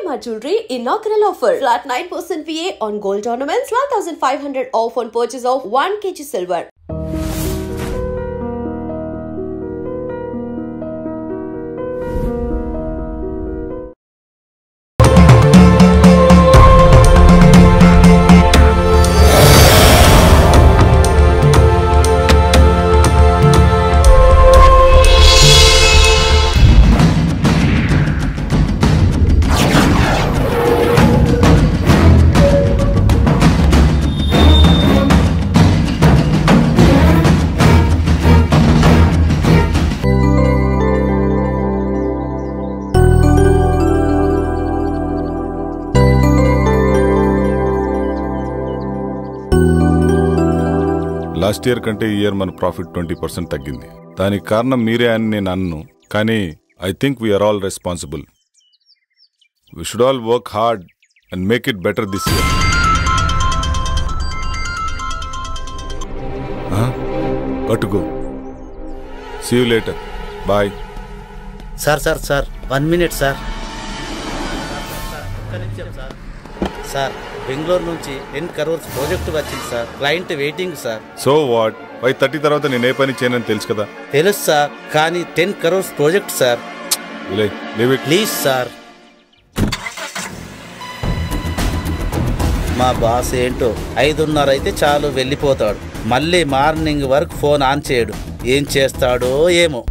Shalimar Jewelry inaugural offer. Flat 9% VA on gold ornaments, 12,500 off on purchase of 1 kg silver. Last year కంటే ఈ year మన profit 20% తగ్గింది. దానికి కారణం మీరే అని నేను అన్ను, కానీ I think we are all responsible. We should all work hard and make it better this year. Go. See you later. Bye. Sir 1 minute sir. Sir Bengaluru నుంచి 10 crores ప్రాజెక్ట్ వచ్చింది సార్. Client waiting sir. So what? 5:30 తర్వాత నేను ఏ పని చేయనని తెలుసు కదా. తెలుసు సార్, కానీ 10 crores project sir. Please sir. మా బాస్ ఏంటో 5:30 అయితే చాలు వెళ్ళిపోతాడు. మళ్ళీ మార్నింగ్ వరకు ఫోన్ ఆన్ చేయడు. ఏం చేస్తాడో ఏమో.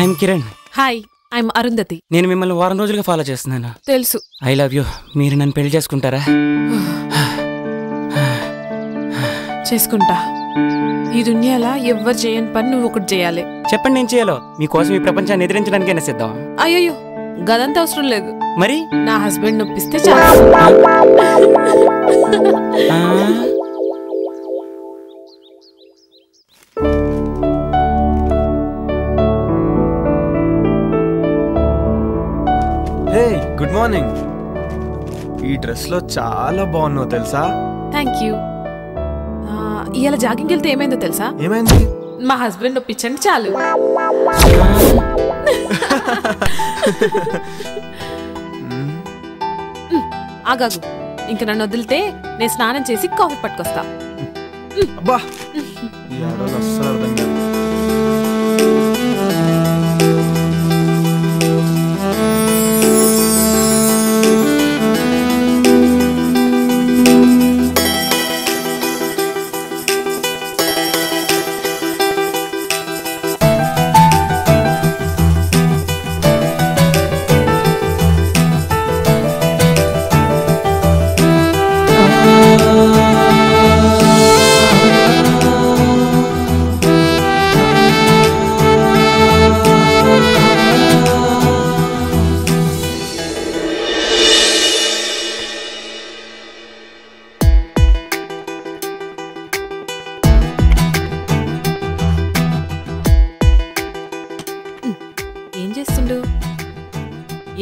I'm Kiran. Hi, I'm Arundhati. నేను మిమ్మల్ని వారం రోజులుగా ఫాలో చేస్తున్నాను. తెలుసు. I love you. మీరు నన్ను పెళ్లి చేసుకుంటారా? చేసుకుంటా. ఈ దునియాలో ఎవ్వరు చేయని పని నువ్వు ఒకటి చేయాలి. చెప్పండి నేను చేయాలో. మీకోసం ఈ ప్రపంచాన్ని ఎదిరించడానికైనా సిద్ధం. అయ్యో గదంతా అవసరం లేదు. మరి నా హస్బెండ్ ఒప్పిస్తే చాలు. Hey good morning. ఈ డ్రెస్ లో చాలా బాగున్నావు తెలుసా. Thank you. ఇవాళ జాగింగ్కి వెళ్తే ఏమైందో తెలుసా? ఏమైంది? మా హస్బెండ్ ఒప్పించండి చాలు. ఆగాగు, ఇంక నన్ను వదిలితే నేను స్నానం చేసి కాఫీ పట్టుకొస్తా. అబ్బా అస్సలు అర్థం కాదు.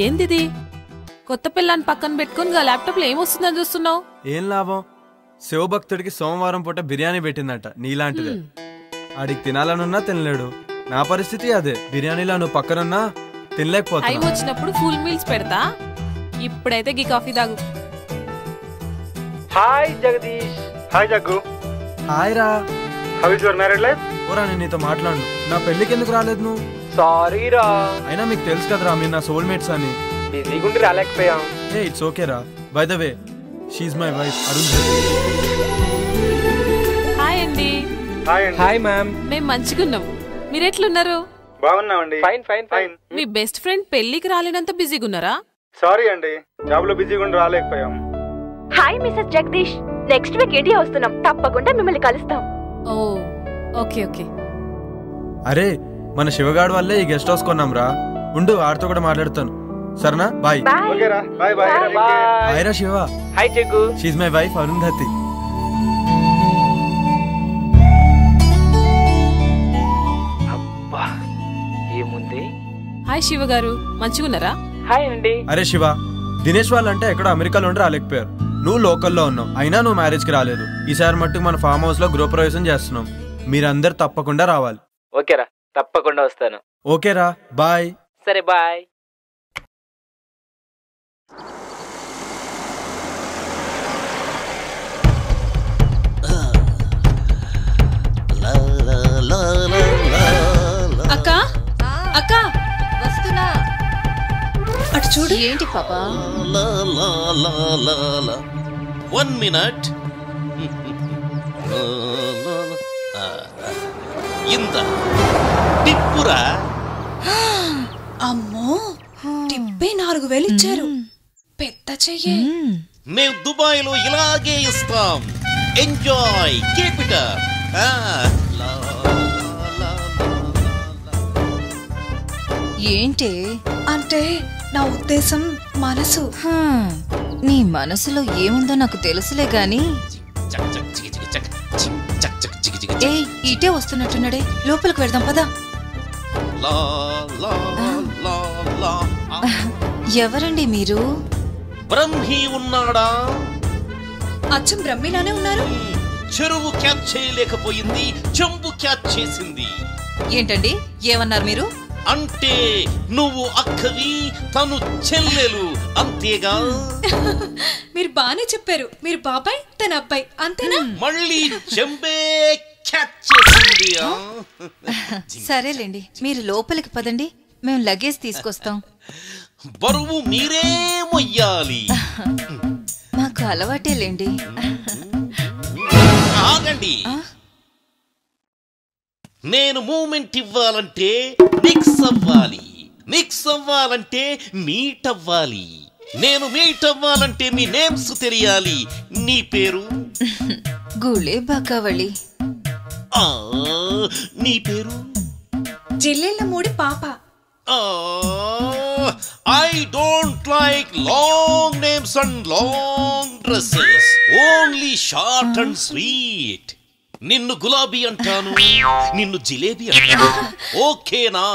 ఏందిది? కొత్త పిల్లని పక్కన పెట్టుకుని ల్యాప్టాప్ లో ఏమొస్తుందని చూస్తున్నావు? ఏం లాభం? శివభక్తుడికి సోమవారం పూట బిర్యానీ పెట్టిందట నీలాంటిదే. ఆడికి తినాలనున్నా తినలేడు. నా పరిస్థితి అదే. బిర్యానీలో నువ్వు పక్కనున్నా తినలేకపోతా. టైం వచ్చినప్పుడు ఫుల్ మీల్స్ పెడతా. ఇప్పుడైతే గీ కాఫీ తాగు. Hi Jagadish. Hi Jaggu. Hi రా. How is your married life? ఓరా నేను నీతో మాట్లాడు. నా పెళ్లికి ఎందుకు రాలేదు నువ్వు? సారీ రా. అయినా మీకు తెలుసు కదరా మీరు నా సోల్మేట్స్ అని. బిజీగా ఉండి రాలేకపోయాం. ఏ ఇట్స్ ఓకే రా. By the way she is my wife Arun. Hi అండి. హాయ్ అండి. Hi ma'am. మేము మంచిగున్నాం. మీరు ఎట్లున్నారు? బాగున్నామండి. Fine fine fine. మీ బెస్ట్ ఫ్రెండ్ పెళ్లికి రాలేనంత బిజీగా ఉన్నారా? సారీ అండి, జాబ్ లో బిజీగా ఉండి రాలేకపోయాం. Hi mister Jagadish. Next week India వస్తున్నాం. తప్పకుండా మిమ్మల్ని కలుస్తాం. ఓ ఓకే ఓకే. అరే మన శివగాడు వల్లే ఈ గెస్ట్ హౌస్ కొన్నాం రా. ఉండు ఆడితో కూడా మాట్లాడుతాను. సరేనా? బాయ్. ఓకే రా. Bye bye. హాయ్ రా Shiva. Hi Jaggu. She is my wife Arundhati. అబ్బా ఏముంది. హాయ్ శివ గారు, మంచిగున్నారా? హాయ్ అండి. అరే శివ, దినేష్ వాళ్ళంటే ఎక్కడో అమెరికాలో ఉండి రాలేకపోయారు. నువ్వు లోకల్లో ఉన్నావు, అయినా నువ్వు మ్యారేజ్ కి రాలేదు. ఈసారి మట్టుకు మన ఫామ్ హౌస్ లో గృహప్రవేశం చేస్తున్నాం. మీరందరు తప్పకుండా రావాలి. ఓకేరా, తప్పకుండా వస్తాను. ఓకేరా, బాయ్. సరే బాయ్. అక్క అక్క వస్తున్నా. అటు చూడు. ఏంటి పాపా? 1 minute. ఇంత టిప్పురా. అమ్మో, టిప్పే 4000 ఇచ్చారు. పెద్ద చెయ్యే. మేము దుబాయ్ లో ఇలాగే ఇస్తాం. Enjoy, keep it up. ఏంటి అంటే నా ఉద్దేశం మనసు. నీ మనసులో ఏముందో నాకు తెలుసులే గాని. ఏ ఇటే వస్తున్నట్టున్నాడే, లోపలికి వెళ్దాం పదా. ఎవరండి మీరు? బ్రహ్మి ఉన్నాడా? అచ్చం బ్రహ్మిలానే ఉన్నారు. చెరువు క్యాచ్ చేయలేకపోయింది, చెంబు క్యాచ్ చేసింది. ఏంటండి ఏమన్నారు మీరు? అంటే నువ్వు అక్కవి, తను చెల్లెలు, అంతేగా? మీరు బానే చెప్పారు. మీరు బాబాయ్, తన అబ్బాయి, అంతేనా? మళ్ళీ చెంబే క్యాచ్ చేసింది. సరేలేండి, మీరు లోపలికి పదండి, మేము లగేజ్ తీసుకొస్తాం. బరువు మీరే మొయ్యాలి. మాకు అలవాటేలేండి. ఆగండి. నేను మూమెంట్ ఇవ్వాలంటే మిక్స్ అవ్వాలి, మిక్స్ అవ్వాలంటే మీట్ అవ్వాలి, నేను మీట్ అవ్వాలంటే మీ నేమ్స్ తెలియాలి. నీ పేరు? గూళే బాకావళి. నీ పేరు? జిల్లెళ్ళ మూడి పాప. I don't like long names and long dresses. Only short and sweet. నిన్ను గులాబీ అంటాను, నిన్ను జిలేబీ అంటాను. ఓకేనా?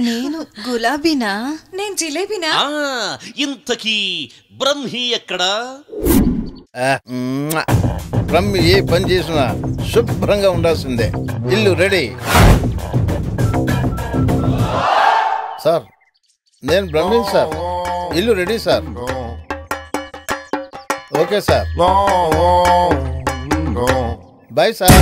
నేను గులాబీనా? నేను జిలేబీనా? ఇంతకీ బ్రహ్మి ఎక్కడా? బ్రహ్మి ఏ పని చేసినా శుభ్రంగా ఉండాల్సిందే. ఇల్లు రెడీ. సార్ నేను బ్రహ్మి సార్. ఇల్లు ready sir. Okay sir. Bye sir.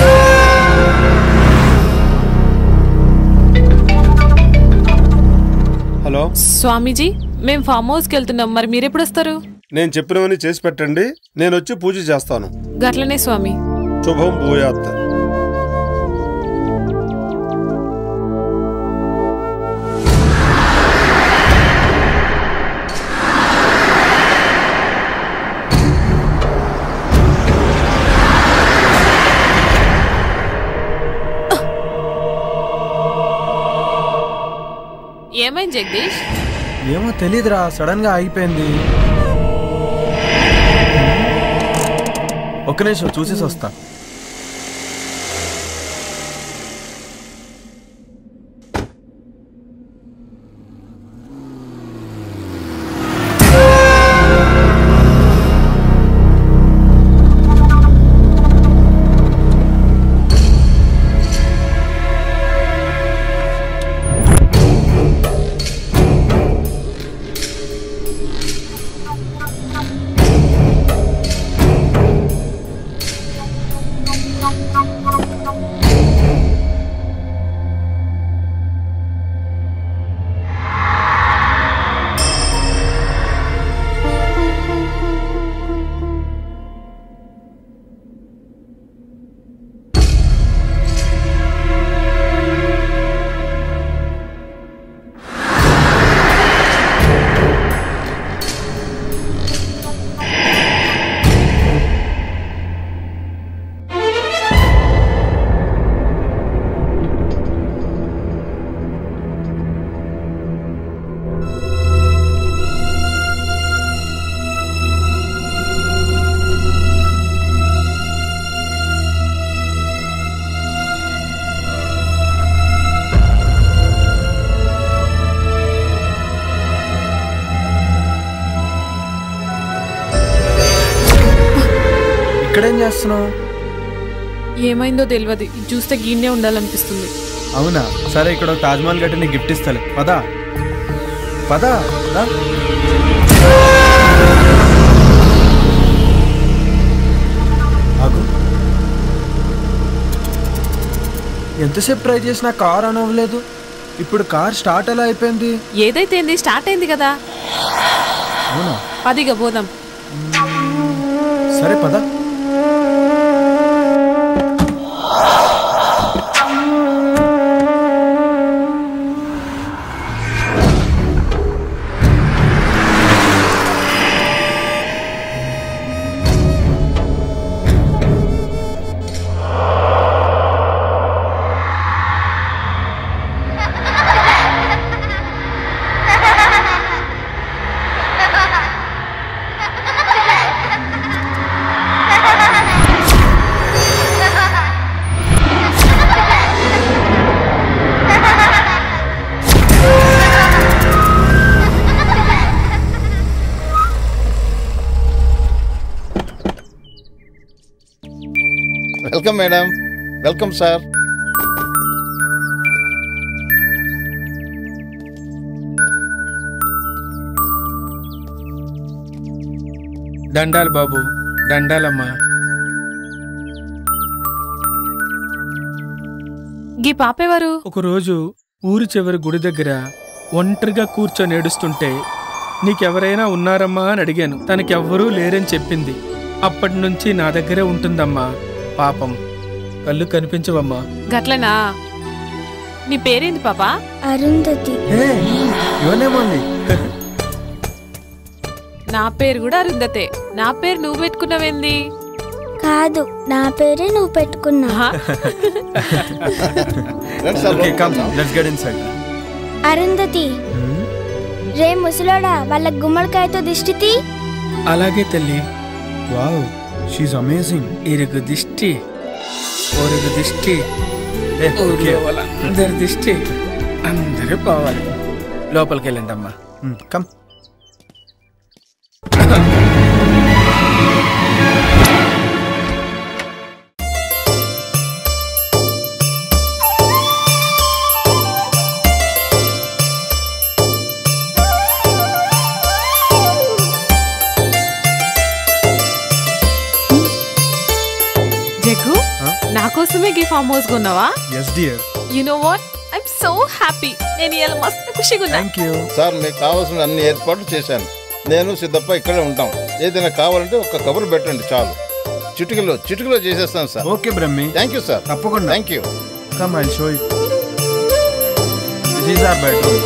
Hello Swamiji, మేము ఫామ్ హౌస్కి వెళ్తున్నాం. మరి మీరెప్పుడు వస్తారు? నేను చెప్పినవన్నీ చేసి పెట్టండి, నేను వచ్చి పూజ చేస్తాను. గట్లనే స్వామి. శుభం భూయాత్. ఏమైంది జగదీష్? ఏమో తెలీదురా, సడన్ గా ఆగిపోయింది. ఒక్క నిమిషం చూసేసి వస్తా. ఇక్కడేం చేస్తున్నావు? ఏమైందో తెలియదు, ఇది చూస్తే గీనే ఉండాలనిపిస్తుంది. అవునా? సరే, ఇక్కడ తాజ్మహల్ గట్టి నీకు గిఫ్ట్ ఇస్తాలే. పదా పదా. ఎంతసేపు ట్రై చేసినా కార్ ఆన్ అవ్వలేదు. ఇప్పుడు కార్ స్టార్ట్ ఎలా అయిపోయింది? ఏదైతే స్టార్ట్ అయింది కదా. అవునా? పదిగా పోదాం. సరే పదా. Welcome madam. Welcome sir. దండాలు బాబు, దండాలమ్మా. గీ పాపేవారు? ఒకరోజు ఊరి చివరి గుడి దగ్గర ఒంటరిగా కూర్చొని ఏడుస్తుంటే నీకెవరైనా ఉన్నారమ్మా అని అడిగాను. తనకెవ్వరూ లేరని చెప్పింది. అప్పటి నుంచి నా దగ్గరే ఉంటుందమ్మా. పాపం కళ్ళు కనిపించవమ్మా. గట్లనా? నీ పేరేంది పాపా? అరుంధతి. నా పేరు కూడా అరుంధతే. నా పేరు నువ్వు పెట్టుకున్నావేంది? కాదు, నా పేరే నువ్వు పెట్టుకున్నా. అరుంధతి, రే ముసలోడా, వాళ్ళ గుమ్మడికాయతో దిష్టి. అలాగే తల్లి. Wow, she's amazing. ఇరుగు దిష్టి, ఒరుగు దిష్టి, అందరి దిష్టి అందరూ పోవాలి. లోపలికి వెళ్ళండి అమ్మా. కమ్. జగ్గు, నా కోసమే ఈ ఫామ్ హౌస్ కొన్నావా? yes dear. You know what? I'm so happy. నేను ఇలా మస్తు ఖుషిగా ఉన్నా. Thank you. సార్, మీకు కావాల్సిన అన్ని ఏర్పాట్లు చేశాను. నేను సిద్ధప్ప ఇక్కడే ఉంటాం. ఏదైనా కావాలంటే ఒక కబురు పెట్టండి చాలు. చిటికలో చేసేస్తాను sir. Okay Brahmi. Thank you sir. తప్పకుండా. Thank you. Come, I'll show you. This is our bedroom.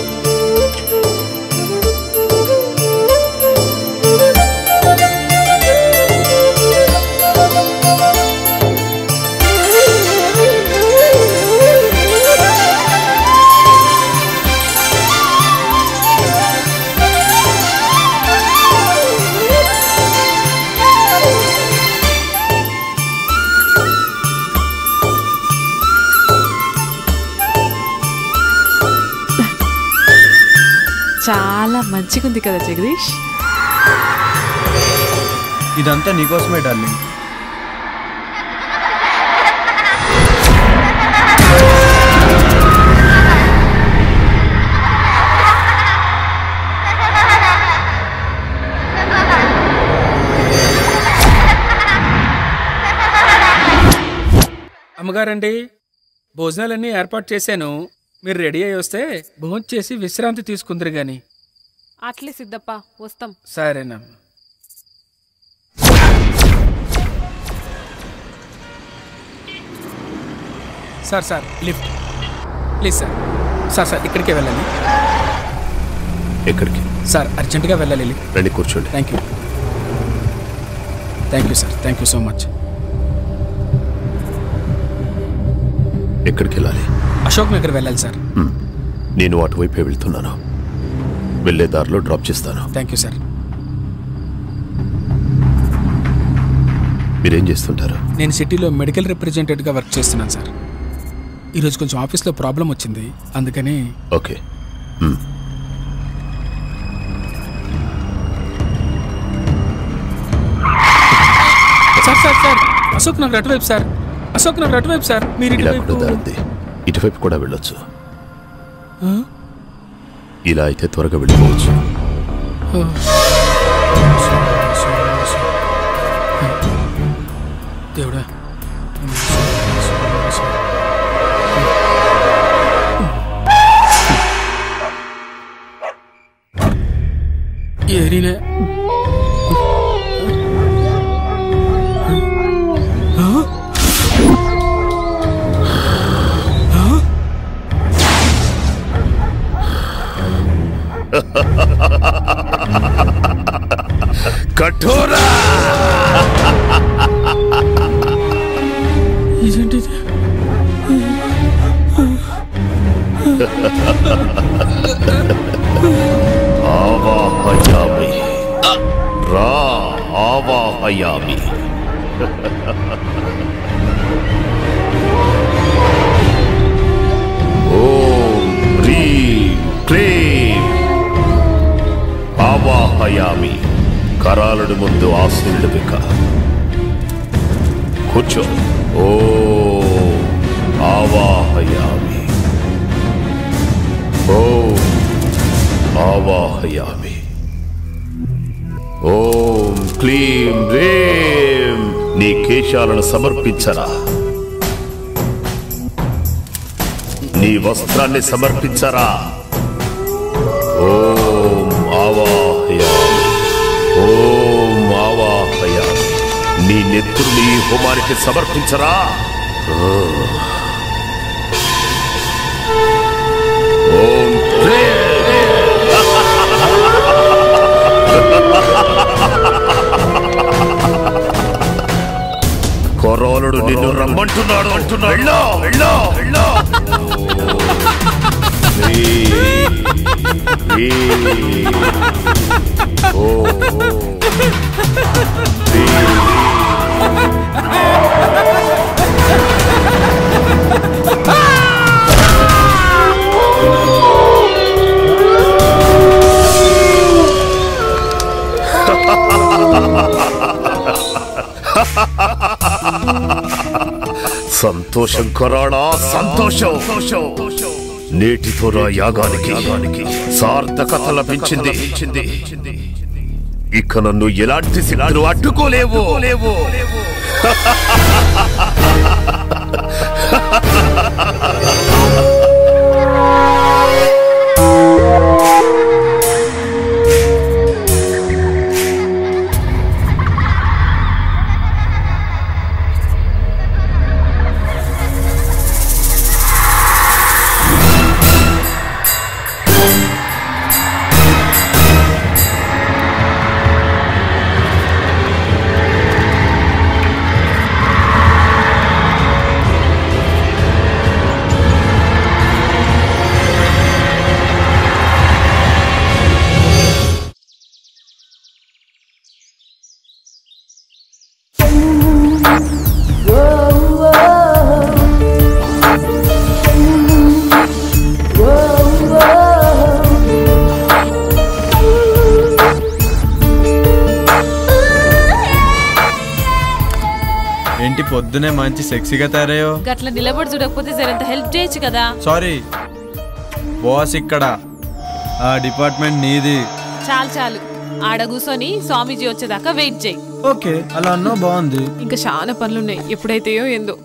చాలా మంచిగా ఉంది కదా జగదీష్. ఇదంతా నీకోసమే డార్లింగ్. అమ్మగారండి, భోజనాలన్నీ ఏర్పాటు చేశాను. మీరు రెడీ అయ్యి వస్తే భోజనం చేసి విశ్రాంతి తీసుకుందరు గాని. అట్లే సిద్ధప్ప, వస్తాం. సరేనమ్మా. Sir lift please sir. Sir ఇక్కడికే వెళ్ళాలి. ఎక్కడికి సార్? అర్జెంటుగా వెళ్ళాలి. రండి, కూర్చోండి. Thank you sir. Thank you so much. ఎక్కడికి వెళ్ళాలి? అశోక్ నగర్ వెళ్ళాలి సార్. నేను అటువైపే వెళ్తున్నాను. వెళ్ళే దారిలో డ్రాప్ చేస్తాను. Thank you sir. మీరేం చేస్తుంటారు? నేను సిటీలో మెడికల్ రిప్రజెంటేటివ్గా వర్క్ చేస్తున్నాను సార్. ఈరోజు కొంచెం ఆఫీస్లో ప్రాబ్లం వచ్చింది, అందుకని. ఓకే. సార్ అశోక్ నగర్ అటువైపు సార్. అశోక్ నగర్ అటువైపు సార్. మీరు ఇటువైపు కూడా వెళ్ళొచ్చు. ఇలా అయితే త్వరగా వెళ్ళిపోవచ్చు. దేవుడా, ఏరినే కఠోరా, ఇదేంటిది? ఆవాహయామి రా, ఆవాహయామి. ఓం హ్రీం క్లీం ఆవాహయామి. కరాలుడి ముందు ఆసీనుడు విక. కూర్చో. ఓం ఆవాహయామి. ఓం ఆవాహయామి. ఓం క్లీం రేం. నీ కేశాలను సమర్పించరా, నీ వస్త్రాన్ని సమర్పించరా. ఓం ఆవాహయామి. ఓం ఆవాహయామి. నీ నెత్తురుని ఈ హోమానికి సమర్పించరా. ఓం అంటున్నాడు వెళ్ళో వెళ్ళో వెళ్ళో సంతోషం కొరాడా సంతోషం. నేటితో నా యాగానికి సార్థకత లభించింది. ఇక నన్ను ఎలాంటి శిలాలు అడ్డుకోలేవు. ఏంటి పొద్దునే మంచి సెక్సీగా తయారయ్యో. గట్ల నిలబడి చూడకపోతే సరంత హెల్ప్ చేయొచ్చు కదా. సారీ బాస్, ఇక్కడ ఆ డిపార్ట్మెంట్ నీది. చాలు ఆడ కూర్చొని స్వామీజీ వచ్చేదాకా వెయిట్ చేయి. ఓకే, అలా అన్నా బాగుంది. ఇంకా చాలా పనులున్నాయి, ఎప్పుడైతేయో ఏందో.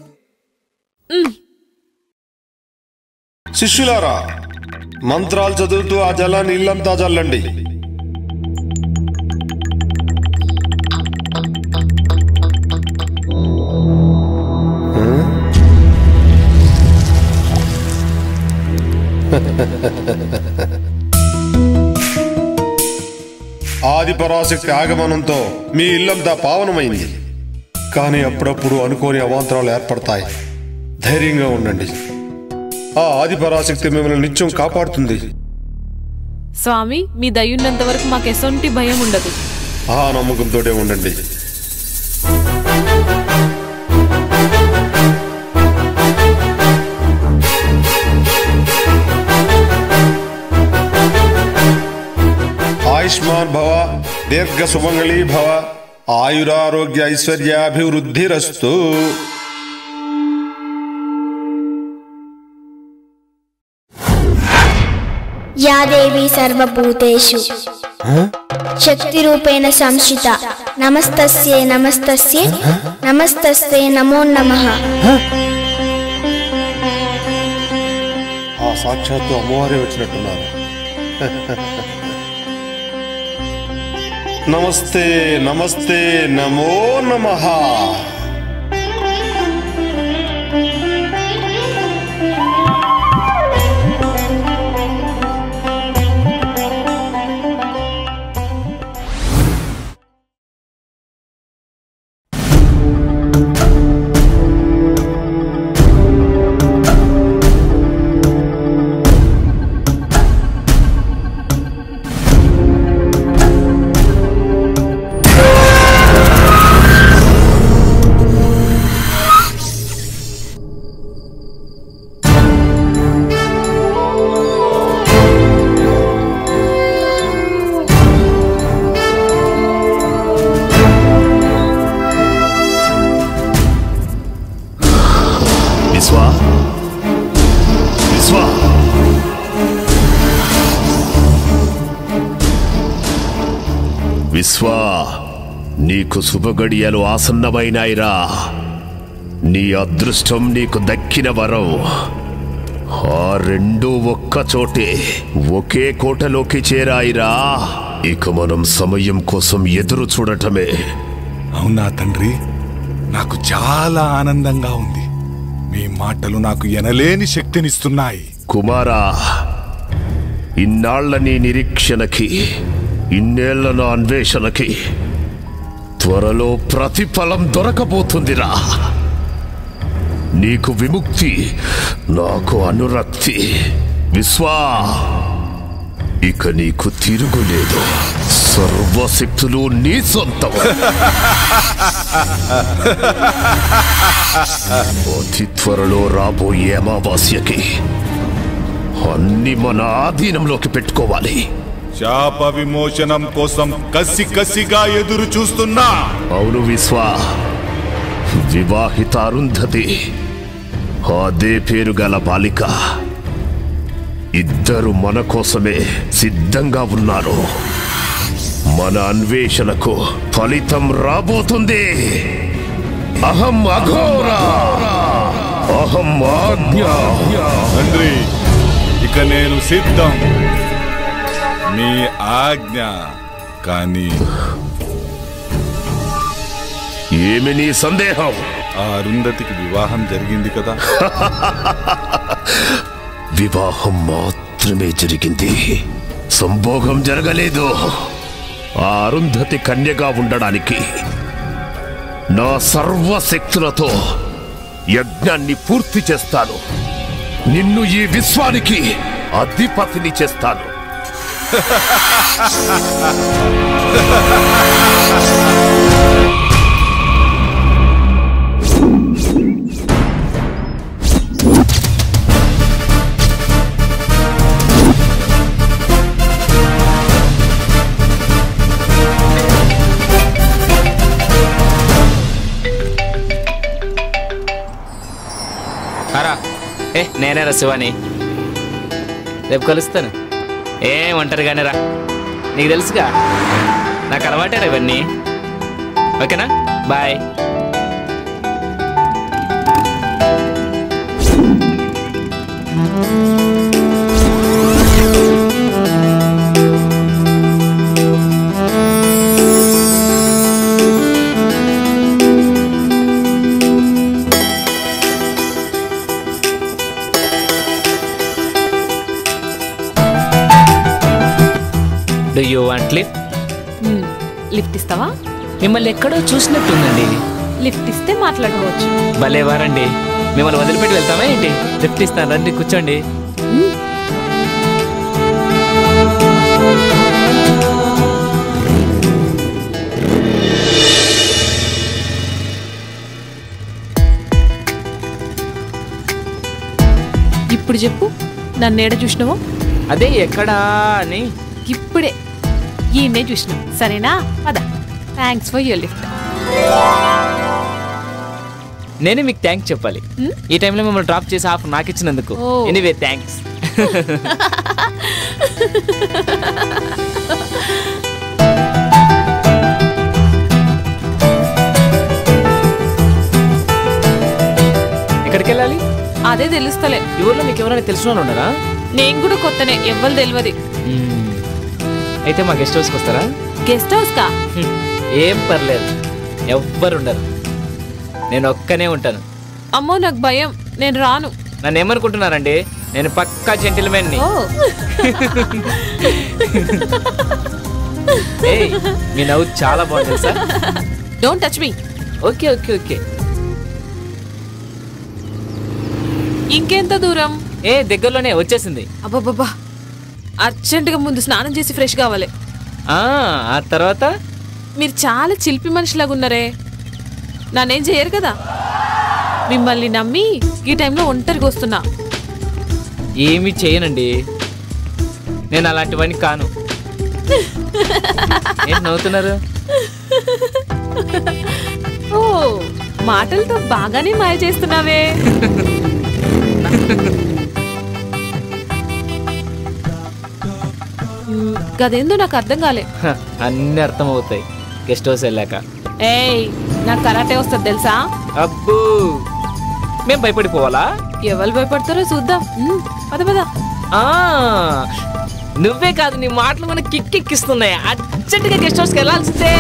శిష్యులారా, మంత్రాలు చదువుతూ ఆ జలాన్ని ఇల్లంతా చల్లండి. ఆది పరాశక్తి ఆగమనంతో మీ ఇల్లంతా పావనమైంది. కానీ అప్పుడప్పుడు అనుకోని అవాంతరాలు ఏర్పడతాయి. ధైర్యంగా ఉండండి. ఆ ఆది పరాశక్తి మిమ్మల్ని నిత్యం కాపాడుతుంది. స్వామి, మీ దయ్యున్నంత వరకు మాకు ఎసొంటి భయం ఉండదు. ఆ నమ్మకంతోనే ఉండండి. ఆయుష్మాన్ భవ, దీర్ఘ సుమంగళీ భవ, ఆయురారోగ్య ఐశ్వర్యాభివృద్ధిరస్తు. యా దేవి సర్వభూతేషు శక్తి రూపేణ సంస్థిత నమస్తస్యే నమస్తస్యే నమస్తస్తే నమో నమః. ఆ సాక్షాత్తు అమ్మవారే వచ్చినట్టున్నారు. నమస్తే నమస్తే నమో నమః. విశ్వా, నీకు శుభగడియలు ఆసన్నమైనాయిరా. నీ అదృష్టం నీకు దక్కిన వరం. ఆ రెండు ఒక్కచోటే ఒకే కోటలోకి చేరాయిరా. ఇక మనం సమయం కోసం ఎదురు చూడటమే. అవునా తండ్రి, నాకు చాలా ఆనందంగా ఉంది. మీ మాటలు నాకు ఎనలేని శక్తినిస్తున్నాయి. కుమారా, ఇన్నాళ్ల నీ నిరీక్షణకి, ఇన్నేళ్ల నా అన్వేషణకి త్వరలో ప్రతిఫలం దొరకబోతుందిరా. నీకు విముక్తి, నాకు అనురక్తి. విశ్వా, ఇక నీకు తిరుగులేదు. సర్వశక్తులు నీ సొంతం. అతి త్వరలో రాబోయే అమావాస్యకి అన్ని మన ఆధీనంలోకి పెట్టుకోవాలి. శాప విమోచనం కోసం కసిగా ఎదురు చూస్తున్నా. అవును విశ్వా, వివాహిత అరుంధతి, అదే పేరు గల బాలిక, ఇద్దరు మన కోసమే సిద్ధంగా ఉన్నారు. మన అన్వేషణకు ఫలితం రాబోతుంది. అహం అఘోర, అహం ఆజ్ఞ. తండ్రి, ఇక నేను సిద్ధం. మీ ఆజ్ఞ. కానీ ఏమి నీ సందేహం? ఆ అరుంధతికి వివాహం జరిగింది కదా? వివాహం మాత్రమే జరిగింది, సంభోగం జరగలేదు. ఆ అరుంధతి కన్యగా ఉండడానికి నా సర్వశక్తులతో యజ్ఞాన్ని పూర్తి చేస్తాను. నిన్ను ఈ విశ్వానికి అధిపతిని చేస్తాను. నేనే రా శివాని, రేపు కలుస్తాను. ఒంటరిగానే రా, నీకు తెలుసుగా నాకు అలవాటేరా ఇవన్నీ. ఓకేనా? Bye. Do you want lift? Lift ఇస్తావా? మిమ్మల్ని ఎక్కడో చూసినట్టుందండి. లిఫ్ట్ ఇస్తే మాట్లాడుకోవచ్చు. భలేవారండి, మిమ్మల్ని వదిలిపెట్టి వెళ్తామా ఏంటి? లిఫ్ట్ ఇస్తాను, రండి కూర్చోండి. ఇప్పుడు చెప్పు, నన్ను ఏడ చూసినావో? అదే ఎక్కడా అని. ఇప్పుడే ఈయన్నే చూసినావు, సరేనా? పద. Thanks for your lift. నేనే మీకు థ్యాంక్స్ చెప్పాలి. ఈ టైంలో మిమ్మల్ని డ్రాప్ చేసి హాఫ్ నాకు ఇచ్చినందుకు. Anyway thanks. ఎక్కడికి వెళ్ళాలి? అదే తెలుస్తలే. ఈ ఊర్లో మీకు ఎవరైనా తెలిసిన వాళ్ళు ఉన్నారా? నేను కూడా కొత్తనే, ఎవ్వరు తెలియదు. అయితే మా గెస్ట్ హౌస్కి వస్తారా? గెస్ట్ హౌస్ కా? ఏం పర్లేదు, ఎవ్వరు ఉండరు, నేను ఒక్కనే ఉంటాను. అమ్మో నాకు భయం, నేను రాను. నన్ను ఏమనుకుంటున్నారండి, నేను పక్కా జెంటిల్మెన్ని. మీ నవ్వు చాలా బాగుంటుంది sir. Don't touch me. Okay okay okay. ఇంకెంత దూరం? దగ్గరలోనే వచ్చేసింది. అబ్బాబ్బా, అర్జెంటుగా ముందు స్నానం చేసి ఫ్రెష్ కావాలి. ఆ తర్వాత? మీరు చాలా చిలిపి మనిషిలాగా ఉన్నారే, నన్నేం చేయరు కదా. మిమ్మల్ని నమ్మి ఈ టైంలో ఒంటరిగా వస్తున్నా. ఏమీ చేయనండి, నేను అలాంటివన్నీ కాను. ఏం నవ్వుతున్నారు? ఓ, మాటలతో బాగానే మాయ చేస్తున్నావే. గదేందో నాకు అర్థం కాలే. అన్ని అర్థం అవుతాయి గెస్ట్ హౌస్ వెళ్ళాక. ఏయ్, నాకు కరాటే వస్తుంది తెలుసా? అబ్బో, మేము భయపడిపోవాలా? ఎవరు భయపడతారో చూద్దాం. పద పద. నువ్వే కాదు, నీ మాటలు మనకి కిక్కెక్కిస్తున్నాయి. అర్జెంటుగా గెస్ట్ హౌస్కి వెళ్ళాల్సిందే.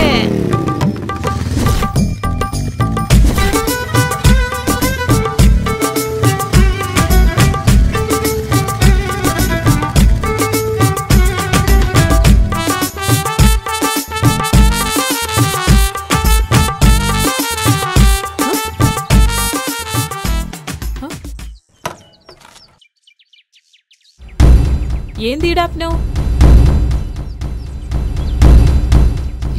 ఏం దీడాప్నావు?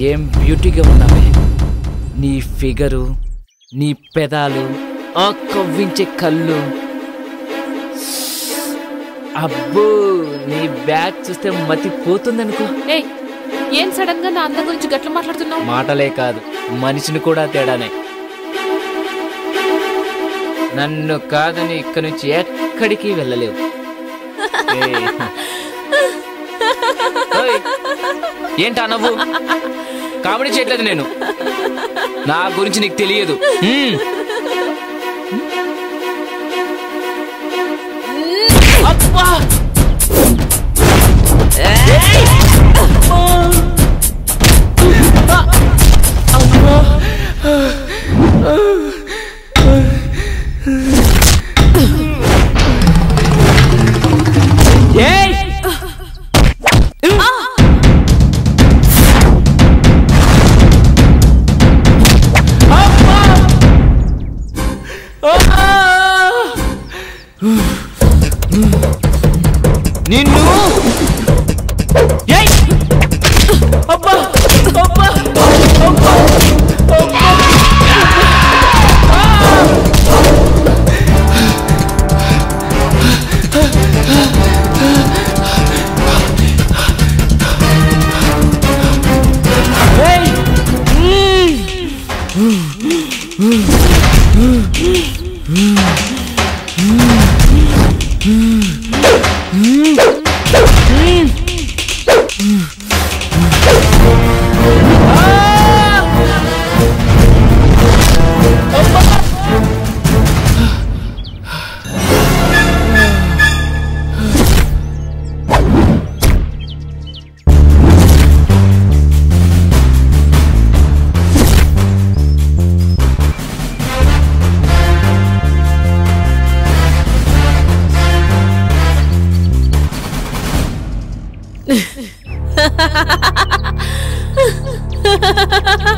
ఏం బ్యూటీగా ఉన్నావే. నీ ఫిగరు, నీ పెదాలు, ఆ కవ్వించే కళ్ళు. అబ్బో, నీ బ్యాగ్ చూస్తే మతిపోతుందనుకో. ఏయ్, ఏం సడన్ గా నా అందం గురించి గట్ల మాట్లాడుతున్నావు? మాటలే కాదు, మనిషిని కూడా తేడానే. నన్ను కాదని ఇక్కడి నుంచి ఎక్కడికి వెళ్ళలేవు. ఏంటా నవ్వు? కామెడీ చేయట్లేదు నేను. నా గురించి నీకు తెలియదు. అబ్బా! నిన్ను అబ్బా అబ్బా అబ్బా Ha ha ha ha ha!